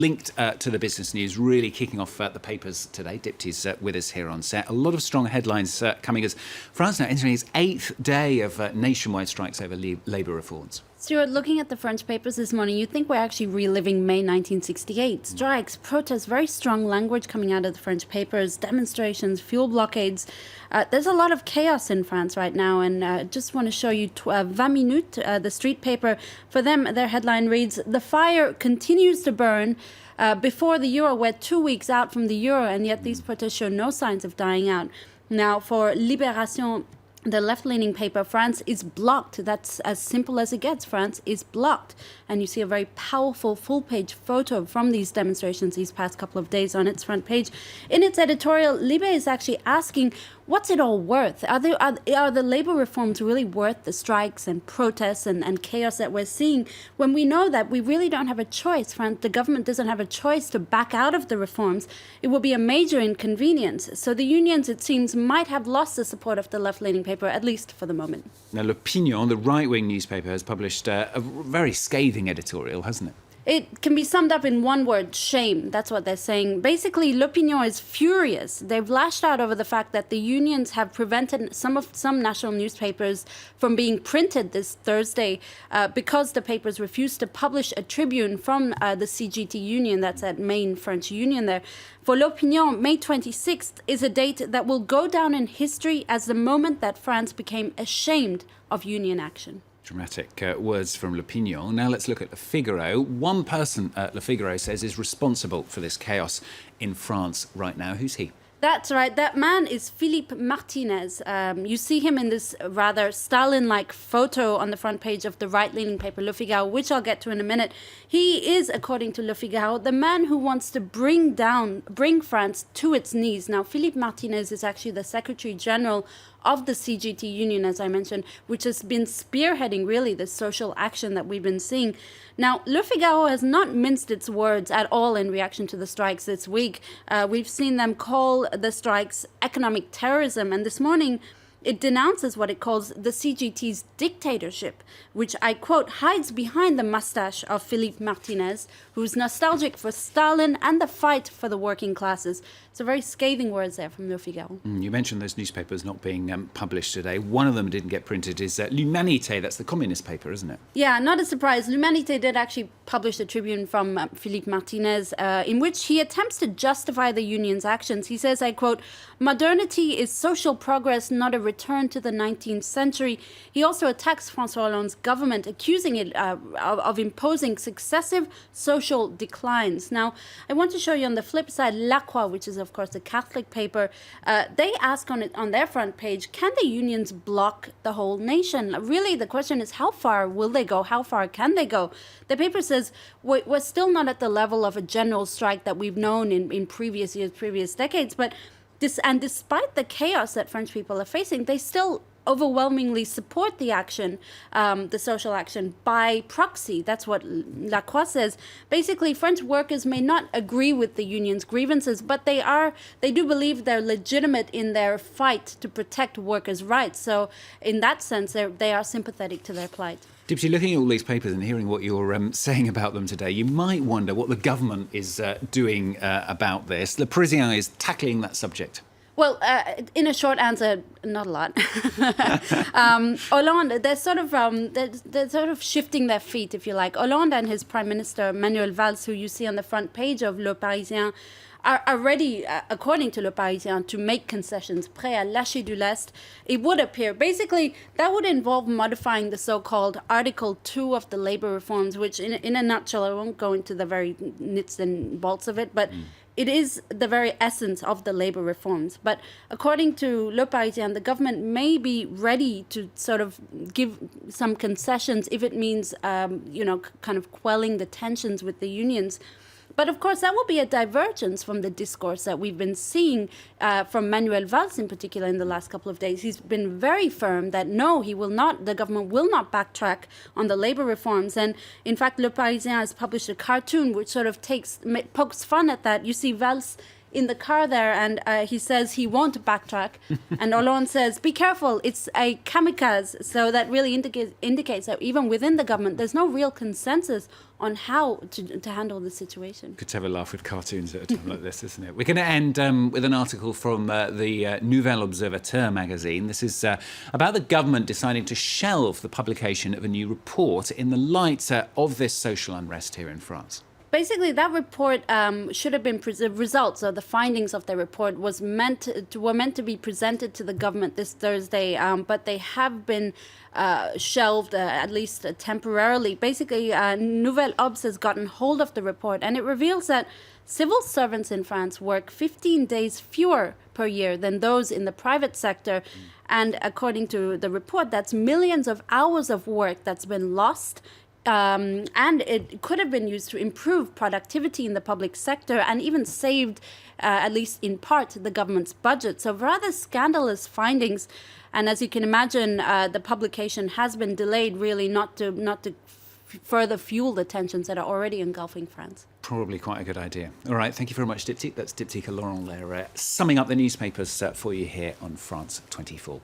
Linked to the business news, really kicking off the papers today. Dipty's with us here on set. A lot of strong headlines coming as France now entering its 8th day of nationwide strikes over labour reforms. Stuart, looking at the French papers this morning, you'd think we're actually reliving May 1968. Strikes, protests, very strong language coming out of the French papers, demonstrations, fuel blockades. There's a lot of chaos in France right now, and just want to show you 20 Minutes, the street paper. For them, their headline reads, "The fire continues to burn." Before the euro, we're 2 weeks out from the euro, and yet these protests show no signs of dying out. Now, for Libération, the left-leaning paper, France is blocked. That's as simple as it gets. France is blocked. And you see a very powerful full-page photo from these demonstrations these past couple of days on its front page. In its editorial, Libé is actually asking, what's it all worth? Are the labor reforms really worth the strikes and protests and chaos that we're seeing when we know that we really don't have a choice? The government doesn't have a choice to back out of the reforms. It will be a major inconvenience. So the unions, it seems, might have lost the support of the left-leaning paper, at least for the moment. Now, L'Opinion, the right-wing newspaper, has published a very scathing editorial, hasn't it? It can be summed up in one word: shame. That's what they're saying. Basically, L'Opinion is furious. They've lashed out over the fact that the unions have prevented some national newspapers from being printed this Thursday because the papers refused to publish a tribune from the CGT union, that's that main French union there. For L'Opinion, May 26th is a date that will go down in history as the moment that France became ashamed of union action. Dramatic words from L'Opinion. Now let's look at the Figaro. One person, Le Figaro says, is responsible for this chaos in France right now. Who's he? That's right. That man is Philippe Martinez. You see him in this rather Stalin-like photo on the front page of the right-leaning paper Le Figaro, which I'll get to in a minute. He is, according to Le Figaro, the man who wants to bring France to its knees. Now, Philippe Martinez is actually the Secretary General of the CGT union, as I mentioned, which has been spearheading really the social action that we've been seeing. Now, Le Figaro has not minced its words at all in reaction to the strikes this week. We've seen them call the strikes economic terrorism, and this morning it denounces what it calls the CGT's dictatorship, which, I quote, hides behind the mustache of Philippe Martinez, who's nostalgic for Stalin and the fight for the working classes. So very scathing words there from Le Figaro. You mentioned those newspapers not being published today. One of them didn't get printed is L'Humanité. That's the communist paper, isn't it? Yeah, not a surprise. L'Humanité did actually publish a tribune from Philippe Martinez in which he attempts to justify the union's actions. He says, I quote, "Modernity is social progress, not a return to the 19th century." He also attacks François Hollande's government, accusing it of imposing successive social declines. Now, I want to show you on the flip side, La Croix, which is, of course, a Catholic paper. They ask on their front page, can the unions block the whole nation? Really, the question is, how far will they go? How far can they go? The paper says, we're still not at the level of a general strike that we've known in previous years, previous decades, but despite the chaos that French people are facing, they still overwhelmingly support the action, the social action, by proxy. That's what La Croix says. Basically, French workers may not agree with the union's grievances, but they do believe they're legitimate in their fight to protect workers' rights. So in that sense, they are sympathetic to their plight. Dipsy, looking at all these papers and hearing what you're saying about them today, you might wonder what the government is doing about this. Le Parisien is tackling that subject. Well, in a short answer, not a lot. Hollande, they're sort of shifting their feet, if you like. Hollande and his Prime Minister Manuel Valls, who you see on the front page of Le Parisien, are ready, according to Le Parisien, to make concessions, prêts à lâcher du lest. It would appear, basically, that would involve modifying the so-called Article 2 of the labor reforms, which in a nutshell, I won't go into the very nits and bolts of it, but it is the very essence of the labor reforms. But according to Le Parisien, the government may be ready to sort of give some concessions if it means, kind of quelling the tensions with the unions. But of course, that will be a divergence from the discourse that we've been seeing from Manuel Valls in particular in the last couple of days. He's been very firm that no, the government will not backtrack on the labor reforms. And in fact, Le Parisien has published a cartoon which sort of pokes fun at that. You see Valls in the car there, and he says he won't backtrack. And Hollande says, be careful, it's a kamikaze. So that really indicates that even within the government, there's no real consensus on how to handle the situation. Good to have a laugh with cartoons at a time like this, isn't it? We're going to end with an article from the Nouvel Observateur magazine. This is about the government deciding to shelve the publication of a new report in the light of this social unrest here in France. Basically, that report should have been the results or the findings of the report were meant to be presented to the government this Thursday, but they have been shelved at least temporarily. Basically, Nouvel Obs has gotten hold of the report, and it reveals that civil servants in France work 15 days fewer per year than those in the private sector. And according to the report, that's millions of hours of work that's been lost. And it could have been used to improve productivity in the public sector and even saved, at least in part, the government's budget. So rather scandalous findings. And as you can imagine, the publication has been delayed, really, not to further fuel the tensions that are already engulfing France. Probably quite a good idea. All right, thank you very much, Diptyque. That's Diptyque Laurent there, summing up the newspapers for you here on France 24.